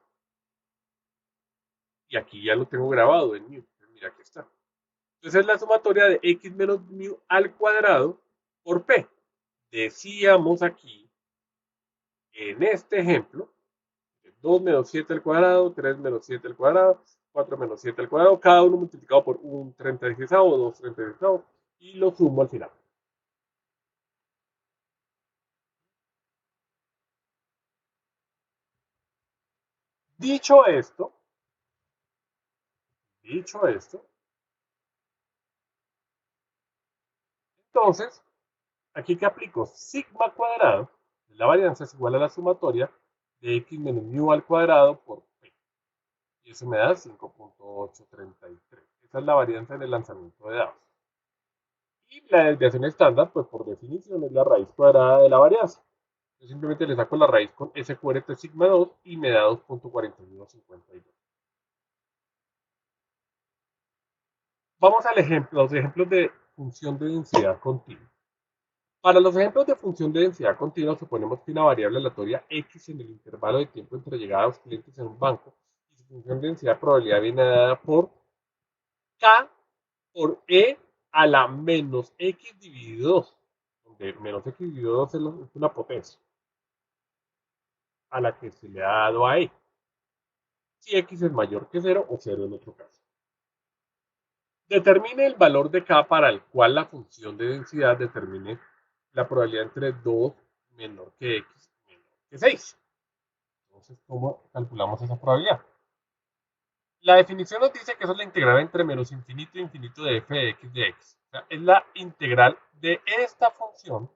Y aquí ya lo tengo grabado en mu. Mira, aquí está. Entonces es la sumatoria de x menos mu al cuadrado por p. Decíamos aquí, en este ejemplo, 2 menos 7 al cuadrado, 3 menos 7 al cuadrado, 4 menos 7 al cuadrado, cada uno multiplicado por un 36 o 2 36 y lo sumo al final. Dicho esto, entonces, aquí que aplico sigma cuadrado, la varianza es igual a la sumatoria de x menos mu al cuadrado por p. Y eso me da 5.833. Esa es la varianza en el lanzamiento de dados. Y la desviación estándar, pues por definición, es la raíz cuadrada de la varianza. Yo simplemente le saco la raíz con SQRT sigma 2 y me da 2.4152. Vamos al ejemplo, los ejemplos de función de densidad continua. Para los ejemplos de función de densidad continua, suponemos que una variable aleatoria x en el intervalo de tiempo entre llegada a los clientes en un banco y su función de densidad de probabilidad viene dada por k por e a la menos x dividido 2, donde menos x dividido 2 es una potencia a la que se le ha dado a e, si x es mayor que 0 o 0 en otro caso. Determine el valor de k para el cual la función de densidad determine la probabilidad entre 2 menor que x menor que 6. Entonces, ¿cómo calculamos esa probabilidad? La definición nos dice que eso es la integral entre menos infinito e infinito de f de x de x. O sea, es la integral de esta función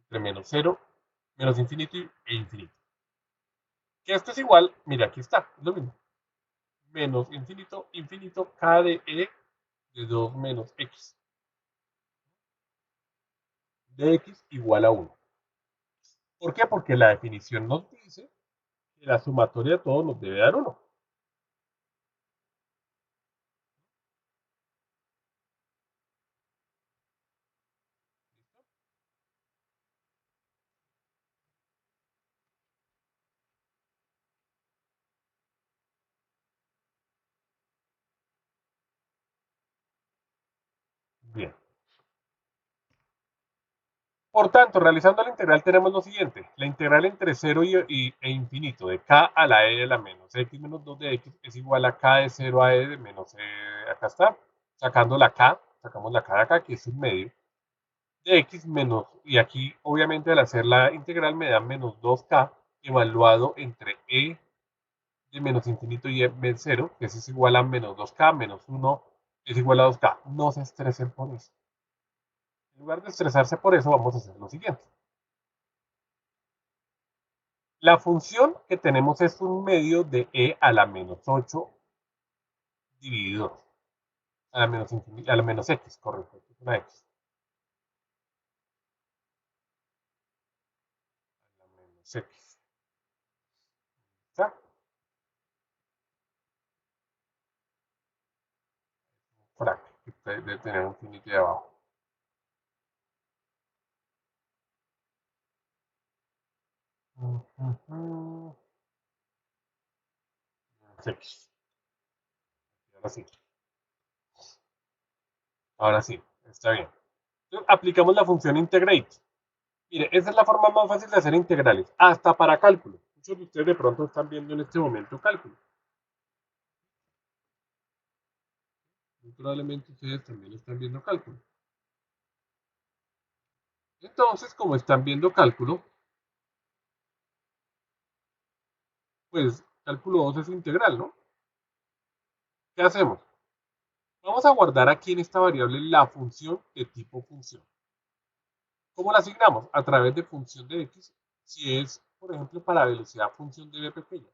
entre menos 0, menos infinito e infinito. Que esto es igual, mira, aquí está, es lo mismo. Menos infinito, infinito, k de e de 2 menos x. De x igual a 1. ¿Por qué? Porque la definición nos dice que la sumatoria de todos nos debe dar 1. Bien. Por tanto, realizando la integral tenemos lo siguiente. La integral entre 0 e infinito de k a la e de la menos x menos 2 de x es igual a k de 0 a e de menos acá está. Sacando la k, sacamos la k de acá, que es un medio, de x menos, y aquí obviamente al hacer la integral me da menos 2k evaluado entre e de menos infinito y e de 0, que es igual a menos 2k menos 1 es igual a 2k. No se estresen por eso. En lugar de estresarse por eso, vamos a hacer lo siguiente. La función que tenemos es un medio de e a la menos 8 dividido 2. A la menos, a la menos x, correcto. Es una x. A la menos x. ¿Está? Frac, que debe tener un finito de abajo. X. Ahora sí. Ahora sí. Está bien. Entonces, aplicamos la función integrate. Mire, esa es la forma más fácil de hacer integrales, hasta para cálculo. Muchos de ustedes de pronto están viendo en este momento cálculo. Muy probablemente ustedes también están viendo cálculo. Entonces, como están viendo cálculo, pues cálculo 2 es integral, ¿no? ¿Qué hacemos? Vamos a guardar aquí en esta variable la función de tipo función. ¿Cómo la asignamos? A través de función de x, si es, por ejemplo, para velocidad función de b pequeña.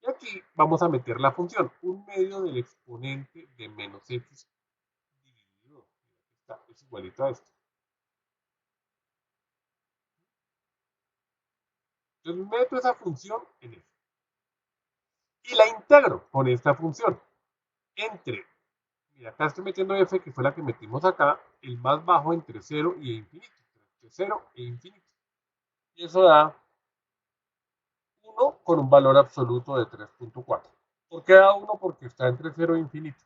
Y aquí vamos a meter la función, un medio del exponente de menos x dividido. Está, es igualito a esto. Entonces meto esa función en f. Y la integro con esta función entre, mira, acá estoy metiendo f, que fue la que metimos acá, el más bajo entre 0 y infinito. Entre 0 e infinito. Y eso da 1 con un valor absoluto de 3.4. ¿Por qué da 1? Porque está entre 0 e infinito.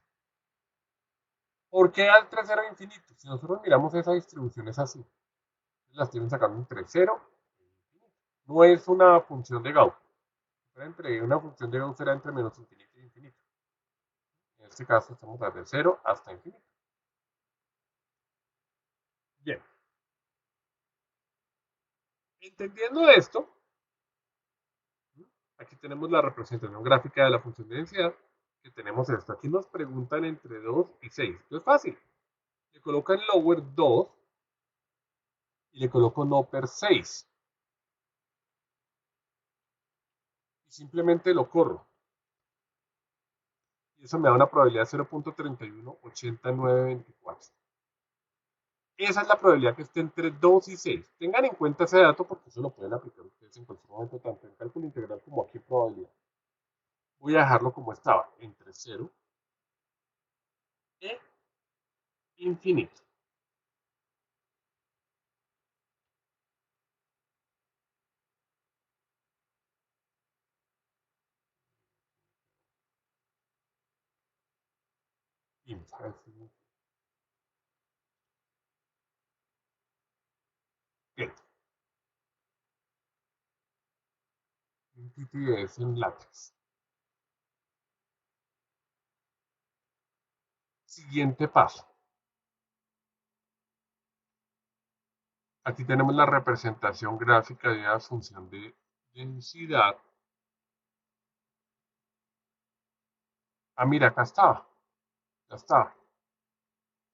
¿Por qué da entre 0 e infinito? Si nosotros miramos esa distribución es así. Las tienen sacando entre 0 e infinito. No es una función de Gauss. Entre una función de Gauss será entre menos infinito y infinito. En este caso estamos desde 0 hasta infinito. Bien. Entendiendo esto, aquí tenemos la representación gráfica de la función de densidad, que tenemos esto. Aquí nos preguntan entre 2 y 6. Esto es fácil. Le coloco en lower 2 y le coloco en upper 6. Y simplemente lo corro. Y eso me da una probabilidad de 0.318924. Esa es la probabilidad que esté entre 2 y 6. Tengan en cuenta ese dato porque eso lo pueden aplicar ustedes en cualquier momento, tanto en cálculo integral como aquí en probabilidad. Voy a dejarlo como estaba, entre 0 e infinito. Infinito. Bien. Infinito es en látex. Siguiente paso. Aquí tenemos la representación gráfica de la función de densidad. Ah, mira, acá estaba. Ya estaba.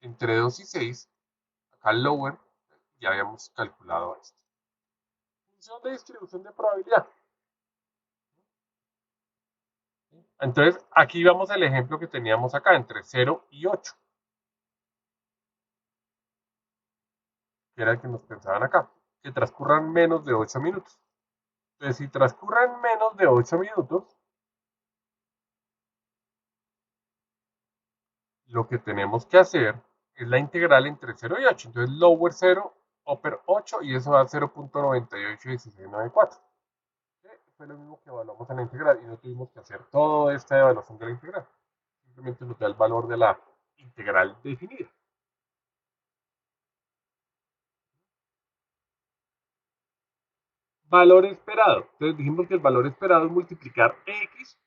Entre 2 y 6. acá el lower, ya habíamos calculado esto. Función de distribución de probabilidad. Entonces, aquí vamos al ejemplo que teníamos acá, entre 0 y 8. Que era el que nos pensaban acá, que transcurran menos de 8 minutos. Entonces, si transcurren menos de 8 minutos, lo que tenemos que hacer es la integral entre 0 y 8. Entonces, lower 0, upper 8, y eso da 0.981694. Fue lo mismo que evaluamos en la integral y no tuvimos que hacer toda esta evaluación de la integral. Simplemente nos da el valor de la integral definida. Valor esperado. Entonces dijimos que el valor esperado es multiplicar x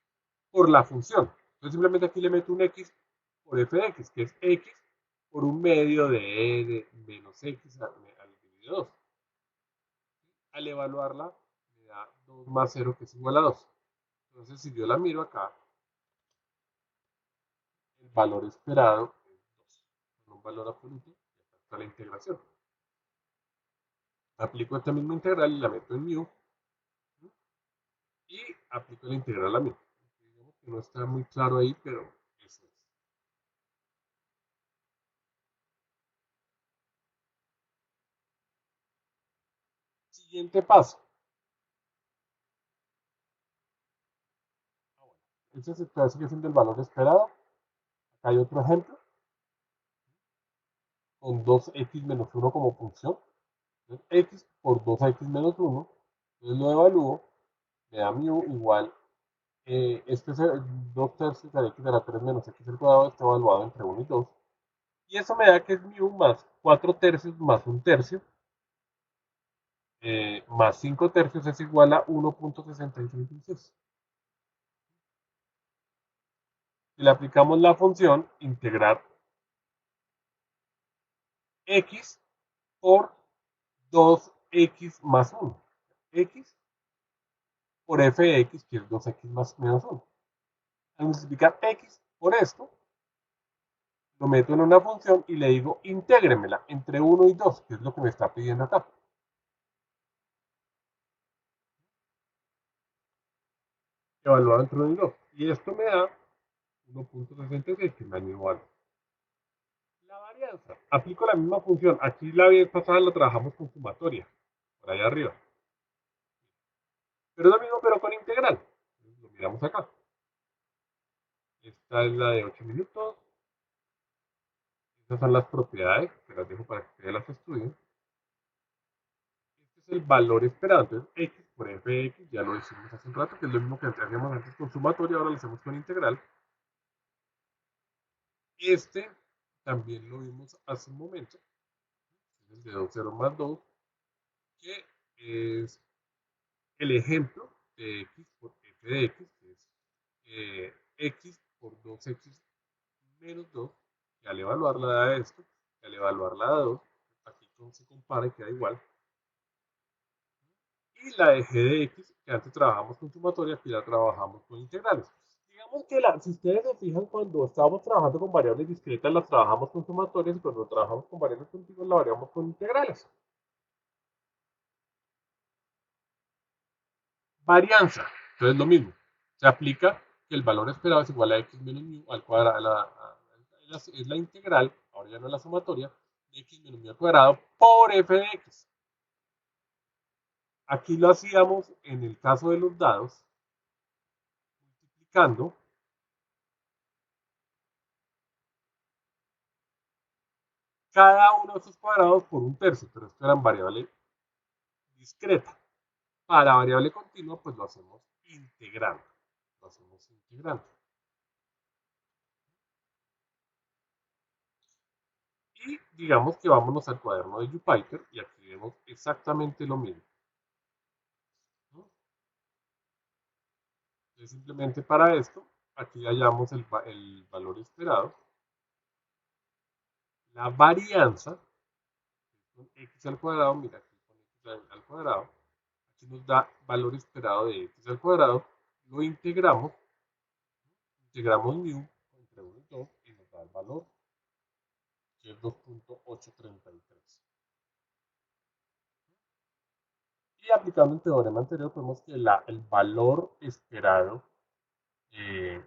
por la función. Entonces simplemente aquí le meto un x por f de x, que es x por un medio de e de menos x al dividido 2. Al evaluarla, me da 2 más 0, que es igual a 2. Entonces, si yo la miro acá, el valor esperado es 2. Con un valor absoluto, y acá está la integración. Aplico esta misma integral y la meto en mu. Y aplico la integral a mu. Digamos que no está muy claro ahí, pero eso es. Siguiente paso. Este sigue siendo el valor esperado. Acá hay otro ejemplo con 2x menos 1 como función. Entonces, x por 2x menos 1. Entonces lo evalúo. Me da mu igual. Este es 2 tercios de x a la 3 menos x al cuadrado. Está evaluado entre 1 y 2. Y eso me da que es mu más 4 tercios más 1 tercio. Más 5 tercios es igual a 1.6336. Si le aplicamos la función integrar x por 2x más 1. X por f de x, que es 2x más menos 1. Al multiplicar x por esto, lo meto en una función y le digo intégremela entre 1 y 2, que es lo que me está pidiendo acá. Evaluado entre 1 y 2. Y esto me da 1.66, que me da igual. La varianza. Aplico la misma función. Aquí la vez pasada la trabajamos con sumatoria. Por allá arriba. Pero es lo mismo, pero con integral. Lo miramos acá. Esta es la de 8 minutos. Estas son las propiedades, que las dejo para que ustedes las estudien. Este es el valor esperado. Entonces, x por f de x, ya lo hicimos hace un rato, que es lo mismo que hacíamos antes con sumatoria, ahora lo hacemos con integral. Este también lo vimos hace un momento. Es el de 2, 0 más 2, que es el ejemplo de x por f de x, que es x por 2x menos 2, que al evaluarla da esto, que al evaluarla da 2, aquí se compara y queda igual. Y la de g de x, que antes trabajamos con sumatoria, aquí la trabajamos con integrales. Digamos que si ustedes se fijan, cuando estábamos trabajando con variables discretas, las trabajamos con sumatorias, y cuando trabajamos con variables contiguas, la variamos con integrales. Varianza, entonces lo mismo, se aplica que el valor esperado es igual a x menos mu al cuadrado, es la integral, ahora ya no es la sumatoria, de x menos mu al cuadrado por f de x. Aquí lo hacíamos en el caso de los dados, multiplicando cada uno de estos cuadrados por un tercio, pero esto era en variable discreta. Para variable continua, pues lo hacemos integrando. Lo hacemos integrando. Y digamos que vámonos al cuaderno de Jupyter y aquí vemos exactamente lo mismo. Entonces, simplemente para esto, aquí hallamos el valor esperado, la varianza, con x al cuadrado, mira aquí con x al cuadrado, aquí nos da valor esperado de x al cuadrado, lo integramos mu entre 1 y 2 y nos da el valor, que es 2.8 833. Y aplicando el teorema anterior, vemos que el valor esperado eh,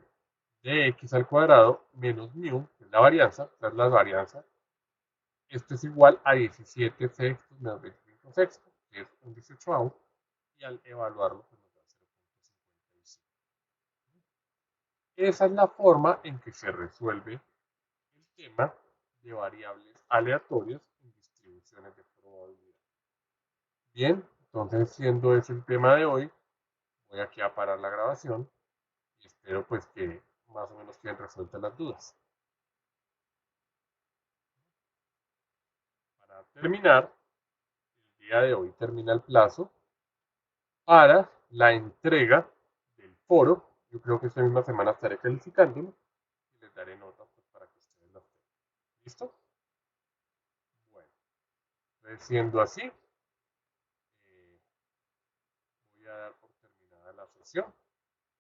de x al cuadrado menos mu, que es la varianza, esta es la varianza, esto es igual a 17 sextos menos 25 sextos, que es un 18avo, y al evaluarlo pues nos da 0.55. Esa es la forma en que se resuelve el tema de variables aleatorias en distribuciones de probabilidad. Bien, entonces siendo ese el tema de hoy, voy aquí a parar la grabación y espero pues que más o menos queden resueltas las dudas. Para terminar, el día de hoy termina el plazo para la entrega del foro. Yo creo que esta misma semana estaré calificándolo y les daré notas pues, para que ustedes las tengan. ¿Listo? Bueno, entonces siendo así, voy a dar por terminada la sesión.